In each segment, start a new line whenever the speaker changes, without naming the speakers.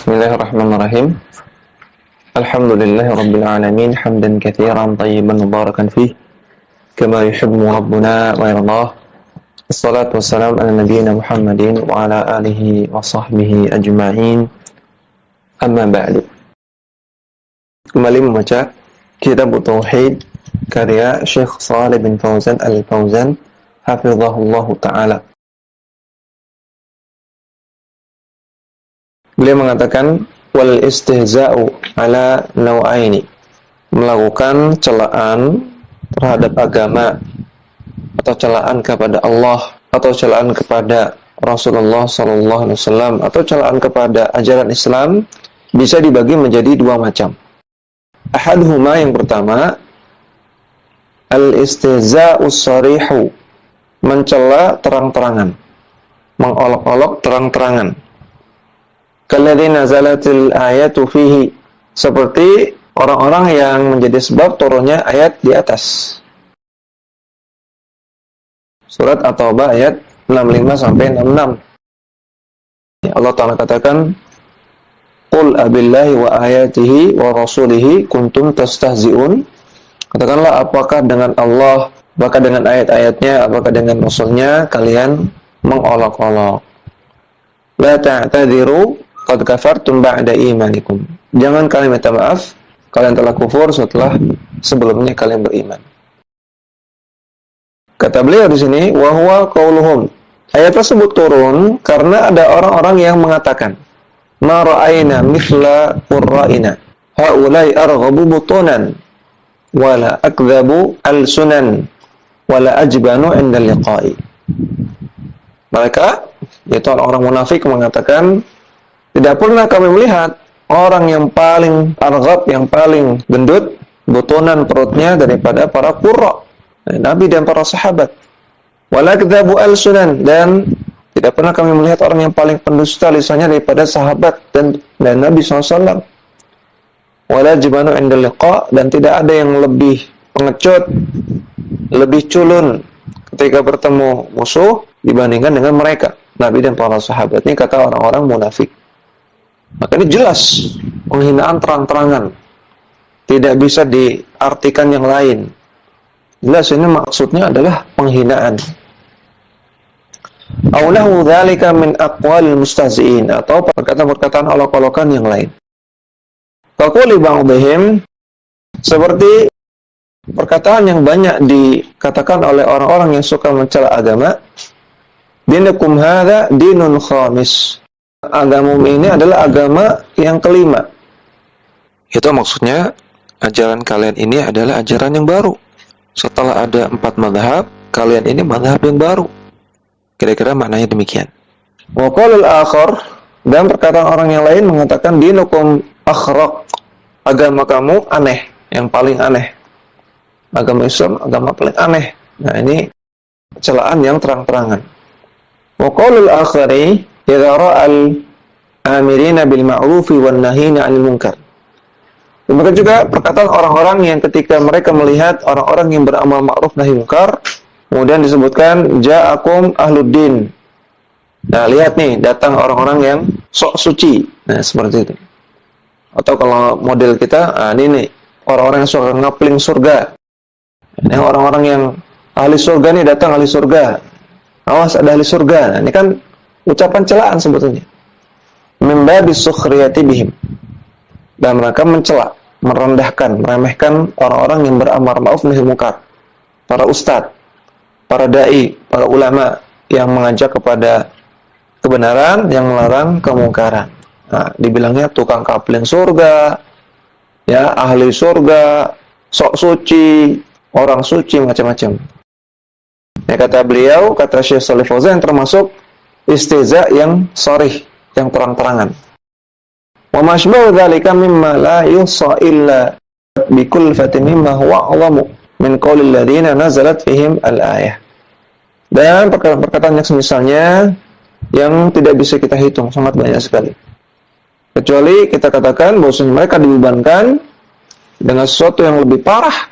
Bismillahirrahmanirrahim. Alhamdulillahirabbil alamin hamdan katsiran tayyiban mubarakan fih kama yuhibbu rabbuna wa yardah. Wassalatu wassalamu ala nabiyyina Muhammadin wa ala alihi wa sahbihi ajma'in. Amma ba'du. Kembali membaca Kitab Tauhid karya Syekh Shalih bin Fauzan Al-Fauzan hafizahullahu taala. Beliau mengatakan wal istihza'u ala naw'aini, melakukan celaan terhadap agama atau celaan kepada Allah atau celaan kepada Rasulullah sallallahu alaihi wasallam atau celaan kepada ajaran Islam bisa dibagi menjadi dua macam. Ahaduhuma, yang pertama, al istihza'u sharihu, mencela terang-terangan, mengolok-olok terang-terangan. Kalladzi nazalatil ayatu fihi, seperti orang-orang yang menjadi sebab turunnya ayat di atas. Surat At-Taubah ayat 65 sampai 66. Allah Ta'ala katakan, "Qul abillahi wa ayatihi wa rasulihi kuntum tastahzi'un." Katakanlah, apakah dengan Allah, apakah dengan ayat-ayatnya, apakah dengan Rasulnya kalian mengolok-olok. La ta'tadiru qad kafartum ba'da imanikum. Jangan kalian minta maaf, kalian telah kufur setelah sebelumnya kalian beriman. Kata beliau di sini, wa huwa qauluhum. Ayat tersebut turun karena ada orang-orang yang mengatakan, ma ra'ayna mithla qurra'ina, haulai arghabu butunan, wala akdhabu al-sunan, wala ajbanu 'inda liqa'i. Mereka, yaitu orang-orang munafik, mengatakan, tidak pernah kami melihat orang yang paling arghab, yang paling gendut, butunan perutnya daripada para qurra, Nabi dan para sahabat. Wala kadzabu al-sunan, dan tidak pernah kami melihat orang yang paling pendusta lisannya daripada sahabat dan Nabi SAW. Wala jibanu inda liqa, dan tidak ada yang lebih pengecut, lebih culun ketika bertemu musuh dibandingkan dengan mereka, Nabi dan para sahabat. Ini kata orang-orang munafik. Maka ini jelas penghinaan terang-terangan, tidak bisa diartikan yang lain. Jelas ini maksudnya adalah penghinaan. Aulahu dzalika min aqwalil mustahzi'in, atau perkataan-perkataan olok-olokan yang lain. Faquli ba'dihim, seperti perkataan yang banyak dikatakan oleh orang-orang yang suka mencela agama, dinukum hadza dinun khamis. Agamamu ini adalah agama yang kelima. Itu maksudnya ajaran kalian ini adalah ajaran yang baru. Setelah ada 4 mazhab, kalian ini mazhab yang baru. Kira-kira maknanya demikian. Wa qala al-akhar, dan perkataan orang yang lain mengatakan dinukum akhraq, agama kamu aneh, yang paling aneh. Agama Islam agama paling aneh. Nah, ini celaan yang terang-terangan. Wa qala al-akhari idza ra'al amirina bil ma'rufi wan nahina 'anil munkar. Demikian juga perkataan orang-orang yang ketika mereka melihat orang-orang yang beramal ma'ruf nahi munkar, kemudian disebutkan ja'akum ahluddin. Nah, lihat nih, datang orang-orang yang sok suci. Nah, seperti itu. Atau kalau model kita, ini nih, orang-orang yang suka ngapling surga. Ini orang-orang yang ahli surga nih, datang ahli surga. Awas, ada ahli surga. Nah, ini kan ucapan celaan sebetulnya. Min babi sukhriyati bihim. Dan mereka mencela, merendahkan, meremehkan orang-orang yang beramar ma'ruf nahi munkar. Para ustadz, para dai, para ulama yang mengajak kepada kebenaran, yang melarang kemungkaran. Nah, dibilangnya tukang kapling surga, ya, ahli surga, sok suci, orang suci, macam-macam. Ya, kata beliau, kata Syekh Shalih Fauzan, yang termasuk istihza yang sharih, yang terang-terangan. Wa mashbahu dzalika mimma la yusa illa bikulfatin mimma huwa 'azamu min qaulil ladzina nazalat fihim al-ayah. Dan perkataan-perkataan yang semisalnya yang tidak bisa kita hitung, sangat banyak sekali. Kecuali kita katakan bahwa mereka dibebankan dengan sesuatu yang lebih parah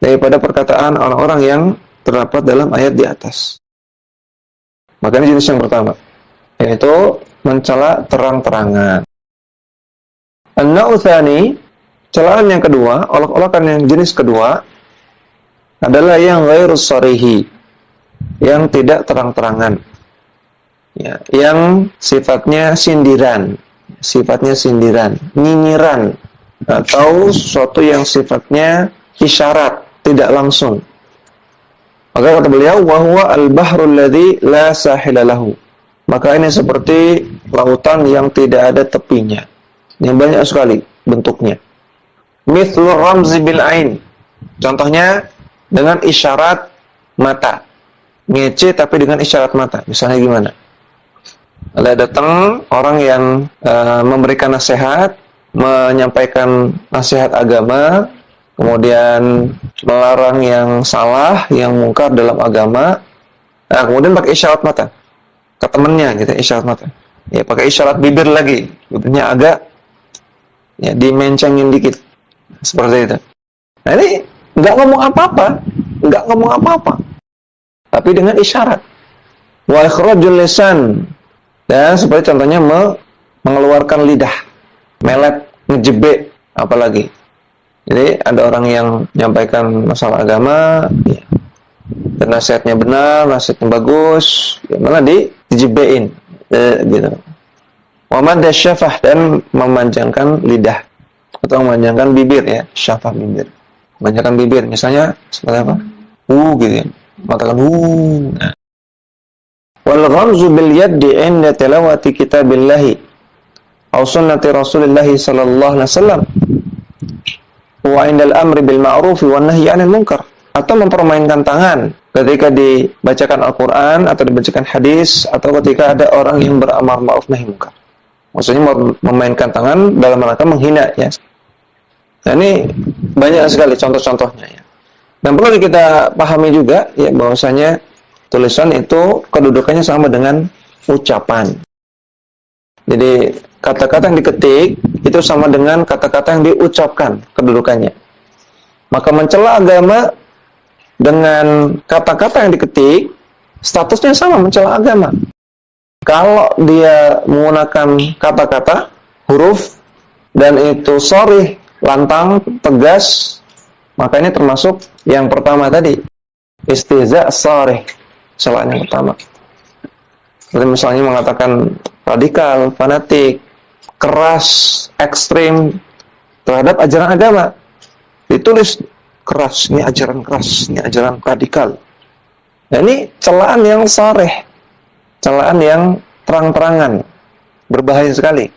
daripada perkataan orang-orang yang terdapat dalam ayat di atas. Maka ini jenis yang pertama, yaitu mencela terang-terangan. An-naw'u tsani, celaan yang kedua, olok-olokan yang jenis kedua adalah yang ghairus sarihi, yang tidak terang-terangan. Ya, yang sifatnya sindiran, nyinyiran, atau sesuatu yang sifatnya isyarat, tidak langsung. Maka kata beliau, wa huwa al-bahrul ladzi la sahila lahu. Maka ini seperti lautan yang tidak ada tepinya. Yang banyak sekali bentuknya. Mithlu ramzi bil ain. Contohnya dengan isyarat mata. Ngece tapi dengan isyarat mata. Misalnya gimana? Ada datang orang yang memberikan nasihat, menyampaikan nasihat agama, kemudian melarang yang salah, yang mungkar dalam agama. Nah, kemudian pakai isyarat mata ke temannya, gitu, isyarat mata. Ya, pakai isyarat bibir lagi, bibirnya agak ya dimencengin dikit, seperti itu. Nah, ini nggak ngomong apa-apa, tapi dengan isyarat. Wa ikhrajul lisan, dan seperti contohnya mengeluarkan lidah, melet, ngejebek, apalagi. Jadi ada orang yang menyampaikan masalah agama, ya, dan nasihatnya benar, nasihatnya bagus, ya, malah dijebein, gitu. Wa madda syafah, dan memanjangkan lidah atau memanjangkan bibir, ya, syafah bibir, memanjangkan bibir, misalnya seperti apa? Gitu ya, mengatakan Nah. Wal ghamzu bil yaddi 'inda tilawati kitabillahi aw sunnati Rasulillah sallallahu alaihi wasallam wa 'inda al-amri bil ma'ruf wa nahyi 'anil munkar, atau mempermainkan tangan ketika dibacakan Al-Qur'an atau dibacakan hadis, atau ketika ada orang yang beramar ma'ruf nahi munkar. Maksudnya memainkan tangan dalam rangka menghina, ya. Nah, ini banyak sekali contoh-contohnya, ya. Dan perlu kita pahami juga, ya, bahwasanya tulisan itu kedudukannya sama dengan ucapan. Jadi kata-kata yang diketik itu sama dengan kata-kata yang diucapkan kedudukannya. Maka mencela agama dengan kata-kata yang diketik, statusnya sama, mencela agama. Kalau dia menggunakan kata-kata, huruf, dan itu sharih, lantang, tegas, maka ini termasuk yang pertama tadi, istihza sharih, celaan yang pertama. Seperti misalnya mengatakan radikal, fanatik, keras, ekstrim terhadap ajaran agama. Ditulis keras, ini ajaran keras, ini ajaran radikal. Nah, ini celaan yang sharih, celaan yang terang-terangan, berbahaya sekali.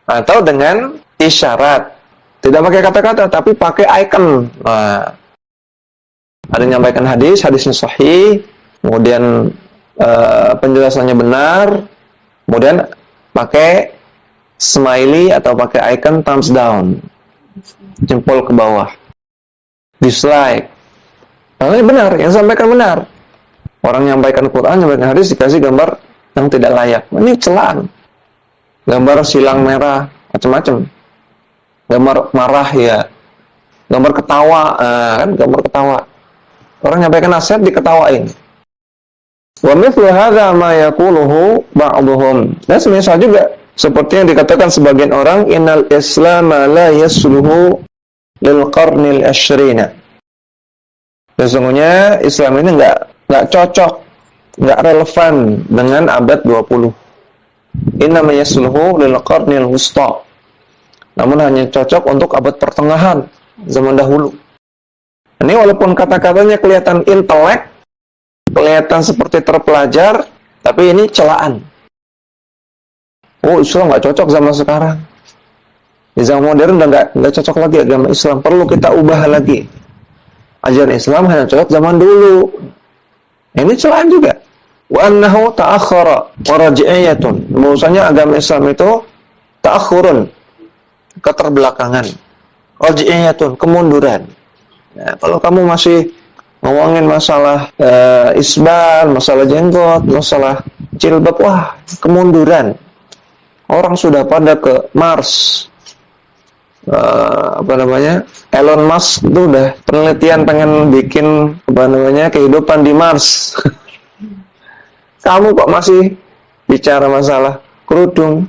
Atau dengan isyarat, tidak pakai kata-kata, tapi pakai icon. Nah, ada yang menyampaikan hadisnya sahih, kemudian penjelasannya benar, kemudian pakai smiley atau pakai icon thumbs down, jempol ke bawah, dislike. Nah, ini benar, yang sampaikan benar. Orang menyampaikan Quran, menyampaikan hadis, dikasih gambar yang tidak layak. Ini celaan. Gambar silang merah, macam-macam. Gambar marah, ya. Gambar ketawa, kan gambar ketawa. Orang menyampaikan nasihat diketawain. Wa mithlu hadza ma yaquluhu ba'dhum. Dan semisal juga seperti yang dikatakan sebagian orang, innal islam la yasluhu lil qarnil ashrina. Sesungguhnya Islam ini enggak cocok, enggak relevan dengan abad 20. Innama yasluhu lil qarnil wusta. Namun hanya cocok untuk abad pertengahan, zaman dahulu. Ini walaupun kata-katanya kelihatan intelek, kelihatan seperti terpelajar, tapi ini celaan. Oh, Islam nggak cocok zaman sekarang. Di zaman modern udah nggak cocok lagi agama Islam. Perlu kita ubah lagi. Ajaran Islam hanya cocok zaman dulu. Ini celaan juga. Wa annahu ta'akhkhara wa raj'iyatun. Bahwasanya agama Islam itu ta'akhurun, keterbelakangan. Raj'iyatun, kemunduran. Ya, kalau kamu masih ngomongin masalah isbal, masalah jenggot, masalah jilbab, wah, kemunduran. Orang sudah pada ke Mars. Elon Musk itu udah penelitian pengen bikin kehidupan di Mars. Kamu kok masih bicara masalah kerudung,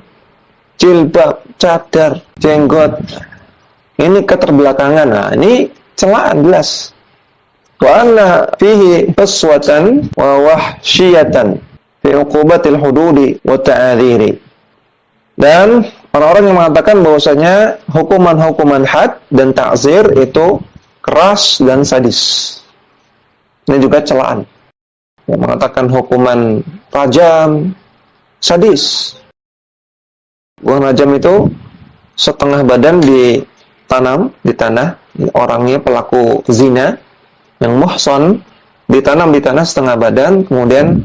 jilbab, cadar, jenggot. Ini keterbelakangan. Nah, ini celaan jelas. Wa anna fihi qaswatan wa wahsyiyatan fi uqubatil hududi wa ta'adziri. Dan orang-orang yang mengatakan bahwasanya hukuman-hukuman had dan ta'zir itu keras dan sadis. Ini juga celaan. Yang mengatakan hukuman rajam sadis. Hukuman rajam itu setengah badan ditanam di tanah, orangnya pelaku zina yang muhsan ditanam di tanah setengah badan, kemudian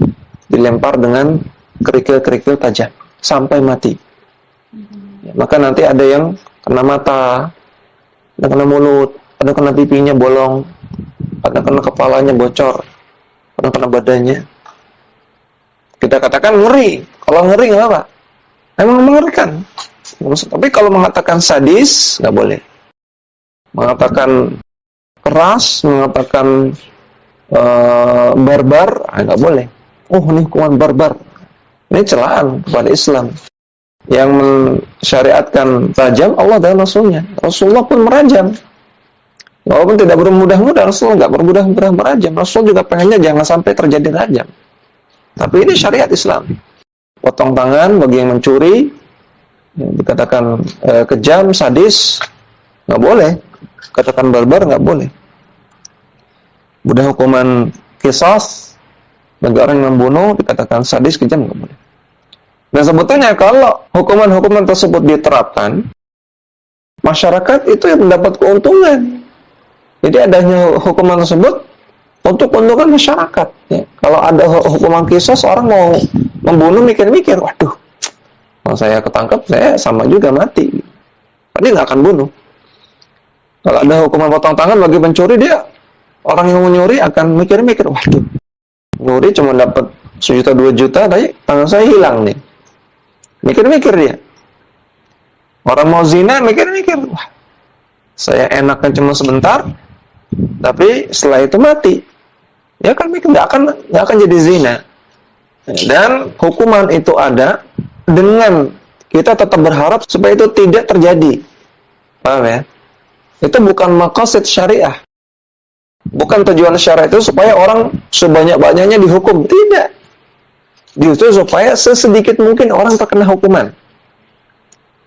dilempar dengan kerikil-kerikil tajam sampai mati. Ya, maka nanti ada yang kena mata, ada kena mulut, ada kena pipinya bolong, ada kena kepalanya bocor, ada kena badannya. Kita katakan ngeri. Kalau ngeri nggak apa? Emang mengerikan. Tapi kalau mengatakan sadis nggak boleh. Mengatakan keras, mengatakan barbar, nggak boleh. Oh, ini hukuman barbar. Ini celaan kepada Islam. Yang mensyariatkan rajam Allah dan Rasulnya. Rasulullah pun merajam. Walaupun tidak bermudah-mudah, Rasulullah nggak bermudah-mudah merajam. Rasul juga pengennya jangan sampai terjadi rajam. Tapi ini syariat Islam. Potong tangan bagi yang mencuri, yang dikatakan kejam, sadis, nggak boleh. Katakan barbar nggak boleh. Budak hukuman qisas bagi orang yang membunuh dikatakan sadis, kejam, nggak boleh. Dan sebetulnya kalau hukuman-hukuman tersebut diterapkan, masyarakat itu yang mendapat keuntungan. Jadi adanya hukuman tersebut untuk keuntungan masyarakat. Ya. Kalau ada hukuman qisas, orang mau membunuh mikir-mikir, waduh, kalau saya ketangkap, saya sama juga mati. Dia nggak akan bunuh. Kalau ada hukuman potong tangan bagi pencuri, dia orang yang mencuri akan mikir-mikir, waduh, nyuri cuma dapat 1 juta 2 juta, tapi tangan saya hilang nih. Mikir-mikir dia. Orang mau zina mikir-mikir, wah, saya enaknya cuma sebentar, tapi setelah itu mati. Ya kan mikir nggak akan jadi zina. Dan hukuman itu ada dengan kita tetap berharap supaya itu tidak terjadi. Paham ya? Itu bukan maqasid syariah. Bukan tujuan syariah itu supaya orang sebanyak-banyaknya dihukum. Tidak. Justru supaya sesedikit mungkin orang terkena hukuman.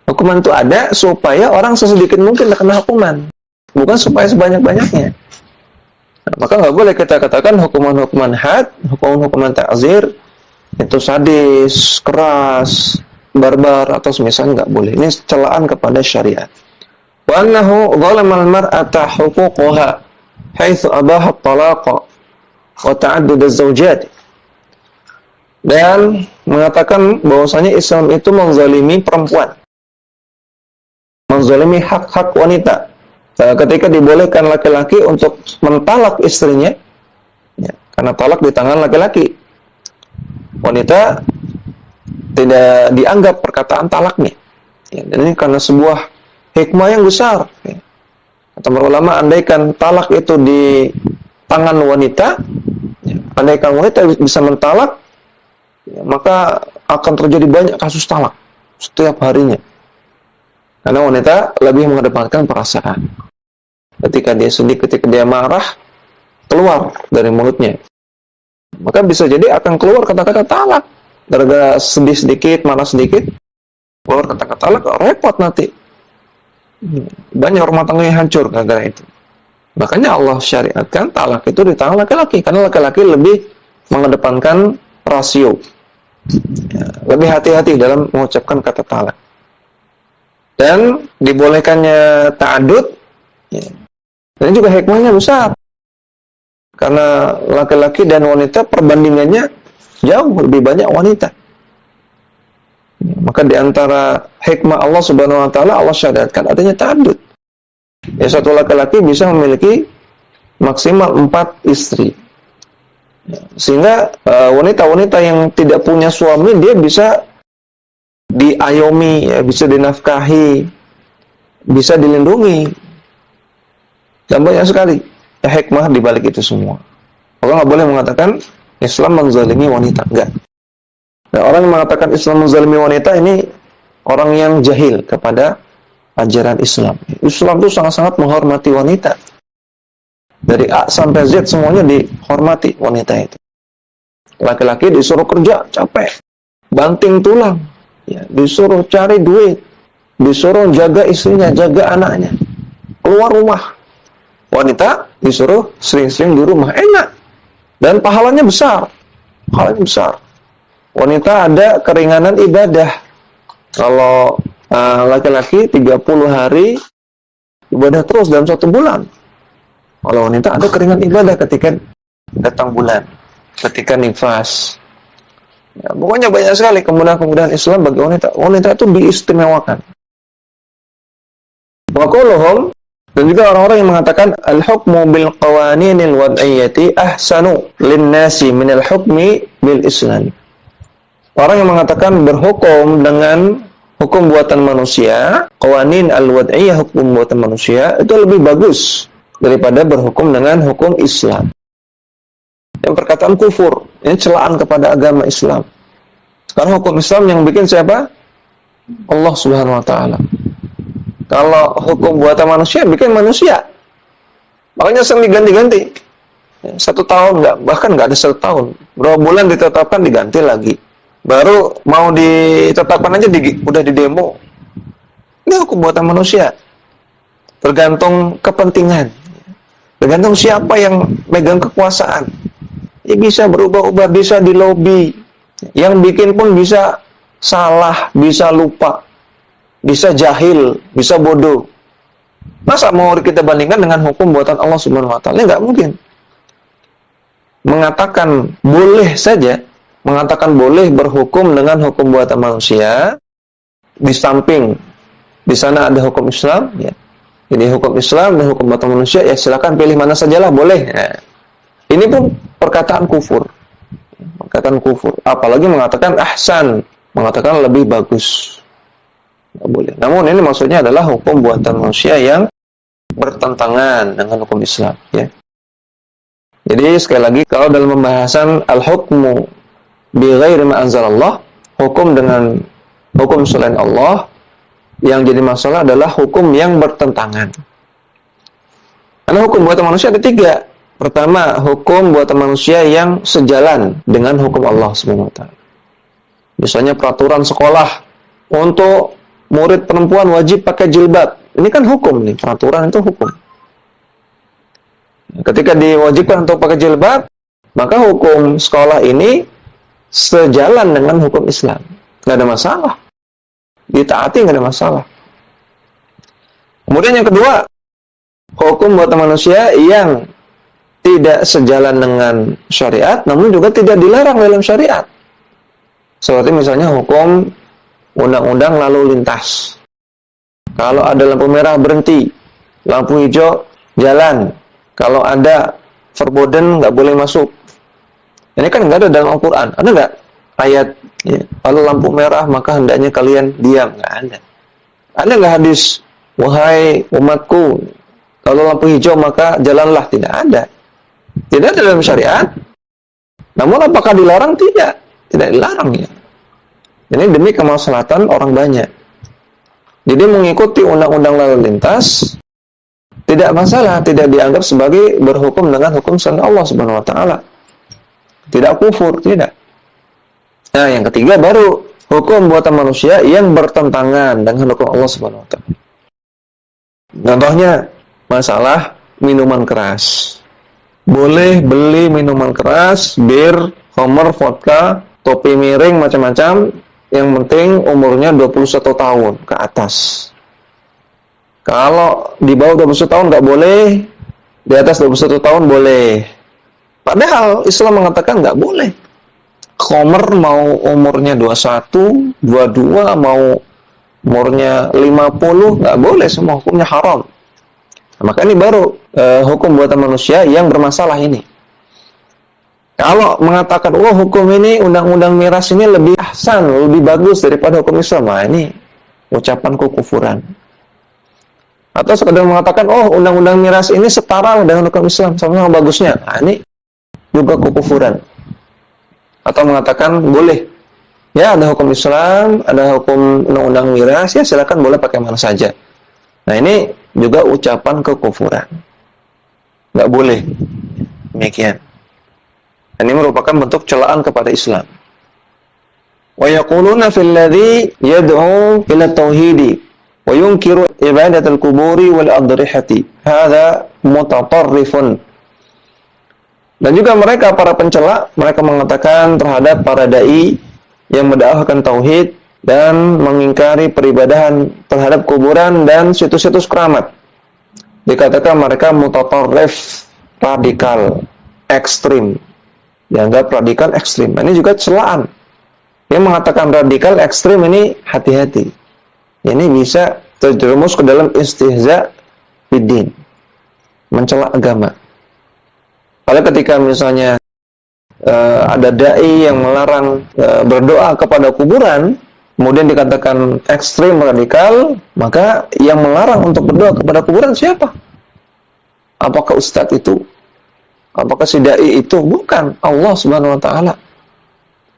Hukuman itu ada supaya orang sesedikit mungkin terkena hukuman. Bukan supaya sebanyak-banyaknya. Nah, maka nggak boleh kita katakan hukuman-hukuman had, hukuman-hukuman ta'zir, itu sadis, keras, barbar, atau semisal nggak boleh. Ini celaan kepada syariat. Wa annahu zalama al-mar'ata huquqaha haitsu abaha at-talaqa wa ta'addud az-zawjat. Dan mengatakan bahwasanya Islam itu menzalimi perempuan. Menzalimi hak-hak wanita. Ketika dibolehkan laki-laki untuk mentalak istrinya, ya, karena talak di tangan laki-laki. Wanita tidak dianggap perkataan talaknya. Ya, dan ini karena sebuah hikmah yang besar. Ya. Kata para ulama, andaikan talak itu di tangan wanita, ya, andaikan wanita bisa mentalak, ya, maka akan terjadi banyak kasus talak setiap harinya. Karena wanita lebih mengedepankan perasaan. Ketika dia sedih, ketika dia marah, keluar dari mulutnya. Maka bisa jadi akan keluar kata-kata talak. Gara-gara sedih sedikit, marah sedikit, keluar kata-kata talak, repot nanti. Banyak rumah tangga yang hancur gara-gara itu. Makanya Allah syariatkan talak itu di tangan laki-laki. Karena laki-laki lebih mengedepankan rasio. Ya, lebih hati-hati dalam mengucapkan kata talak. Dan dibolehkannya ta'adud, ya, ini juga hikmahnya besar. Karena laki-laki dan wanita perbandingannya jauh lebih banyak wanita. Maka di antara hikmah Allah Subhanahu wa taala, Allah syariatkan adanya ta'adud. Ya, satu laki-laki bisa memiliki maksimal 4 istri. Sehingga wanita-wanita yang tidak punya suami, dia bisa diayomi, ya, bisa dinafkahi, bisa dilindungi. Dan banyak sekali hikmah di balik itu semua. Orang nggak boleh mengatakan Islam menzalimi wanita, enggak. Nah, orang yang mengatakan Islam menzalimi wanita ini orang yang jahil kepada ajaran Islam. Islam itu sangat-sangat menghormati wanita. Dari A sampai Z semuanya dihormati wanita itu. Laki-laki disuruh kerja, capek, banting tulang, ya, disuruh cari duit, disuruh jaga istrinya, jaga anaknya, keluar rumah. Wanita disuruh sering-sering di rumah, enak, dan pahalanya besar. Pahalanya besar. Wanita ada keringanan ibadah. Kalau laki-laki 30 hari ibadah terus dalam 1 bulan. Kalau wanita ada keringanan ibadah ketika datang bulan, ketika nifas. Ya, pokoknya banyak sekali kemudahan-kemudahan Islam bagi wanita. Wanita itu diistimewakan. Wa quluhum, dan juga orang-orang yang mengatakan al-hukmu bil qawaninil wad'iyyati ahsanu lin-nasi min al-hukmi bil Islam. Orang yang mengatakan berhukum dengan hukum buatan manusia, qawanin al-wad'iyyah, hukum buatan manusia, itu lebih bagus daripada berhukum dengan hukum Islam. Yang perkataan kufur, ini celaan kepada agama Islam. Karena hukum Islam yang bikin siapa? Allah Subhanahu wa taala. Kalau hukum buatan manusia bikin manusia. Makanya sering diganti-ganti. 1 tahun enggak, bahkan enggak ada 1 tahun. Berapa bulan ditetapkan diganti lagi. Baru mau ditetapkan aja udah di demo. Ini hukum buatan manusia. Tergantung kepentingan. Tergantung siapa yang megang kekuasaan. Ya bisa berubah-ubah, bisa dilobi. Yang bikin pun bisa salah, bisa lupa, bisa jahil, bisa bodoh. Masa mau kita bandingkan dengan hukum buatan Allah Subhanahu wa taala? Enggak mungkin. Mengatakan boleh berhukum dengan hukum buatan manusia, di samping di sana ada hukum Islam, ya. Jadi hukum Islam dan hukum buatan manusia, ya silakan pilih mana sajalah, boleh. Nah, ini pun perkataan kufur. Perkataan kufur. Apalagi mengatakan ahsan, mengatakan lebih bagus. Nggak boleh. Namun ini maksudnya adalah hukum buatan manusia yang bertentangan dengan hukum Islam, ya. Jadi sekali lagi, kalau dalam pembahasan al-hukmu bi ghairi ma anzalallah, hukum dengan hukum selain Allah, yang jadi masalah adalah hukum yang bertentangan. Karena hukum buatan manusia ada 3. Pertama, hukum buatan manusia yang sejalan dengan hukum Allah Subhanahu wa taala. Misalnya peraturan sekolah untuk murid perempuan wajib pakai jilbab. Ini kan hukum nih, peraturan itu hukum. Ketika diwajibkan untuk pakai jilbab, maka hukum sekolah ini sejalan dengan hukum Islam. Nggak ada masalah. Ditaati nggak ada masalah. Kemudian yang kedua, hukum buatan manusia yang tidak sejalan dengan syariat, namun juga tidak dilarang dalam syariat. Seperti misalnya hukum undang-undang lalu lintas. Kalau ada lampu merah berhenti, lampu hijau jalan. Kalau ada forbidden nggak boleh masuk. Ini kan nggak ada dalam Al-Quran. Ada nggak ayat? Ya, kalau lampu merah maka hendaknya kalian diam? Nggak ada. Ada nggak hadis? Wahai umatku, kalau lampu hijau maka jalanlah? Tidak ada. Tidak ada dalam syariat. Namun apakah dilarang? Tidak. Tidak dilarang, ya. Ini demi kemaslahatan orang banyak. Jadi mengikuti undang-undang lalu lintas tidak masalah, tidak dianggap sebagai berhukum dengan hukum selain Allah Subhanahu wa taala. Tidak kufur, tidak. Nah, yang ketiga baru hukum buatan manusia yang bertentangan dengan hukum Allah Subhanahu wa taala. Contohnya masalah minuman keras. Boleh beli minuman keras, bir, khamr, vodka, topi miring, macam-macam, yang penting umurnya 21 tahun ke atas. Kalau di bawah 21 tahun nggak boleh, di atas 21 tahun boleh. Padahal Islam mengatakan nggak boleh. Khamr mau umurnya 21, 22, mau umurnya 50, nggak boleh, semua hukumnya haram. Nah, maka ini baru hukum buatan manusia yang bermasalah ini. Kalau mengatakan, hukum ini, undang-undang miras ini lebih ahsan, lebih bagus daripada hukum Islam, nah ini ucapan kekufuran. Atau sekadar mengatakan, undang-undang miras ini setara dengan hukum Islam, sama-sama bagusnya, nah ini juga kekufuran. Atau mengatakan boleh Ya, ada hukum Islam, ada hukum undang-undang miras, ya silakan boleh pakai mana saja. Nah, ini juga ucapan kekufuran. Nggak boleh. Demikian. Ini merupakan bentuk celaan kepada Islam. Wa yaquluna fil ladzi yad'u ila tauhidi wa yunkiru ibadatal quburi wal adrihati. Hadza mutatarrifun. Dan juga mereka para pencela, mereka mengatakan terhadap para dai yang mendakwahkan tauhid dan mengingkari peribadahan terhadap kuburan dan situs-situs keramat. Dikatakan mereka mutatarrif, radikal, ekstrim. Dianggap radikal ekstrim. Ini juga celaan. Yang mengatakan radikal ekstrim ini hati-hati. Ini bisa terjerumus ke dalam istihza biddin, mencela agama. Kalau ketika misalnya ada dai yang melarang berdoa kepada kuburan, kemudian dikatakan ekstrim radikal, maka yang melarang untuk berdoa kepada kuburan siapa? Apakah ustadz itu? Apakah si dai itu? Bukan, Allah Subhanahu wa taala.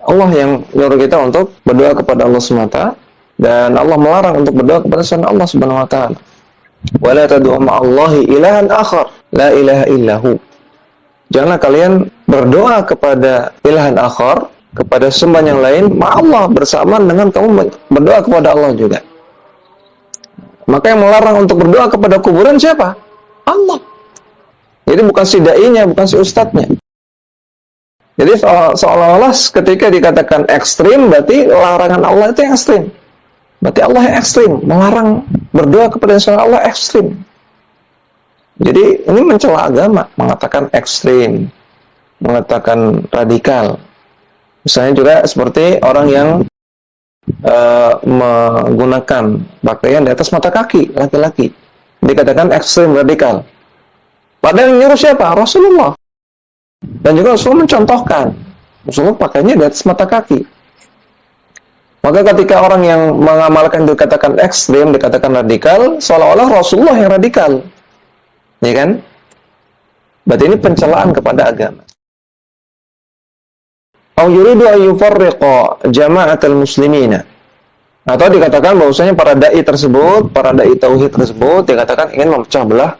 Allah yang menyuruh kita untuk berdoa kepada Allah Subhanahu wa taala, dan Allah melarang untuk berdoa kepada selain Allah Subhanahu wa taala. Wa la tad'u ma'allahi ilahan akhar, la ilaha illahu. Janganlah kalian berdoa kepada ilahan akhar, kepada sembahan yang lain, ma'allah, bersamaan dengan kamu berdoa kepada Allah juga. Maka yang melarang untuk berdoa kepada kuburan siapa? Allah. Jadi bukan si dai-nya, bukan si ustadznya. Jadi seolah-olah ketika dikatakan ekstrim, berarti larangan Allah itu yang ekstrim. Berarti Allah yang ekstrim, melarang berdoa kepada selain Allah ekstrim. Jadi ini mencela agama, mengatakan ekstrim, mengatakan radikal. Misalnya juga seperti orang yang menggunakan pakaian di atas mata kaki, laki-laki. Dikatakan ekstrim, radikal. Padahal yang nyuruh siapa? Rasulullah. Dan juga Rasulullah mencontohkan. Rasulullah pakainya di atas mata kaki. Maka ketika orang yang mengamalkan dikatakan ekstrim, dikatakan radikal, seolah-olah Rasulullah yang radikal. Ya kan? Berarti ini pencelaan kepada agama. Au yuridu an yufarriqa jama'atal muslimina. Atau dikatakan bahwasanya para dai tersebut, para dai tauhid tersebut dikatakan ingin memecah belah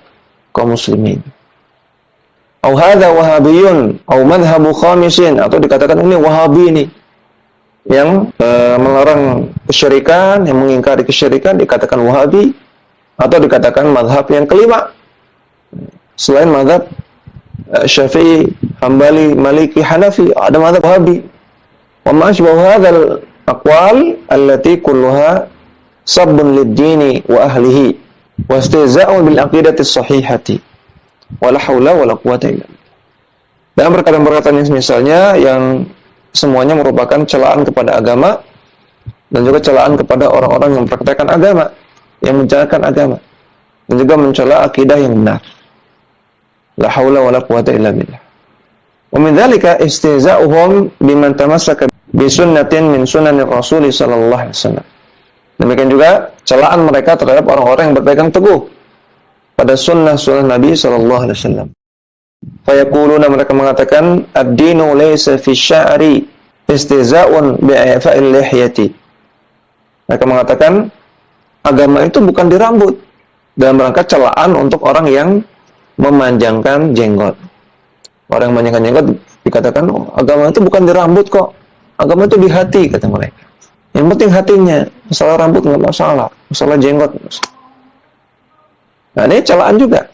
kaum muslimin. Au hadza wahabiyyun au madhhabu khamisin, atau dikatakan ini wahabi ini yang melarang kesyirikan, yang mengingkari kesyirikan dikatakan wahabi, atau dikatakan madhab yang kelima selain madhab Syafi'i, Hambali, Maliki, Hanafi, ada madhab Wahabi. Wa ma asbahu hadzal aqwal allati kulluha sabbun lid-dini wa ahlihi wa istihza'un bil aqidati as-sahihati. Wala haula wala quwwata illa billah. Dan perkataan-perkataan yang misalnya yang semuanya merupakan celaan kepada agama dan juga celaan kepada orang-orang yang mempraktikkan agama, yang menjalankan agama, dan juga mencela akidah yang benar. La haula wala quwwata illa billah. Wa min dzalika istihza'uhum biman tamassaka bi sunnatin min sunanir Rasul sallallahu alaihi wasallam. Demikian juga celaan mereka terhadap orang-orang yang berpegang teguh pada sunnah-sunnah Nabi sallallahu alaihi wasallam. Fayaquluna, mereka mengatakan ad-dinu laysa fi sya'ri istihza'un bi ifa'il lihyati. Mereka mengatakan agama itu bukan di rambut, dalam rangka celaan untuk orang yang memanjangkan jenggot. Orang yang memanjangkan jenggot dikatakan agama itu bukan di rambut kok, agama itu di hati, kata mereka. Yang penting hatinya, masalah rambut nggak masalah, masalah jenggot. Nah ini celaan juga.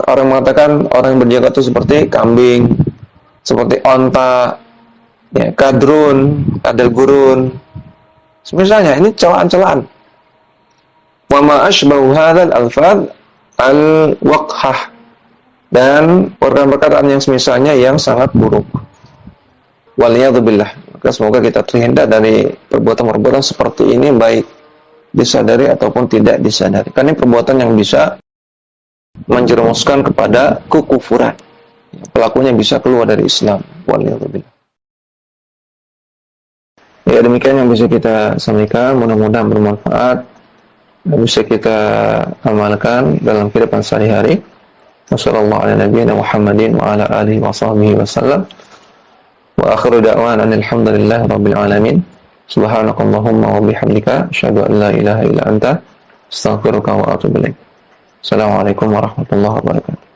Orang mengatakan orang yang berjenggot itu seperti kambing, seperti onta, ya, kadrun, kadal gurun. Misalnya ini celaan-celaan. Wa ma ashbahu hadzal alfaz al-waqhah, dan perkataan yang semisalnya yang sangat buruk. Waliyadzubillah. Maka semoga kita terhindar dari perbuatan-perbuatan seperti ini, baik disadari ataupun tidak disadari. Karena ini perbuatan yang bisa menjerumuskan kepada kekufuran. Pelakunya bisa keluar dari Islam. Waliyadzubillah. Ya, demikian yang bisa kita sampaikan, mudah-mudahan bermanfaat, bisa kita amalkan dalam kehidupan sehari-hari. Wassallallahu ala nabiyyina Muhammadin wa ala alihi wa sahbihi wasallam. Wa akhiru da'wana alhamdulillahi rabbil alamin. Subhanakallahumma wa bihamdika asyhadu an la ilaha illa anta astaghfiruka wa atubu ilaik. Assalamualaikum warahmatullahi wabarakatuh.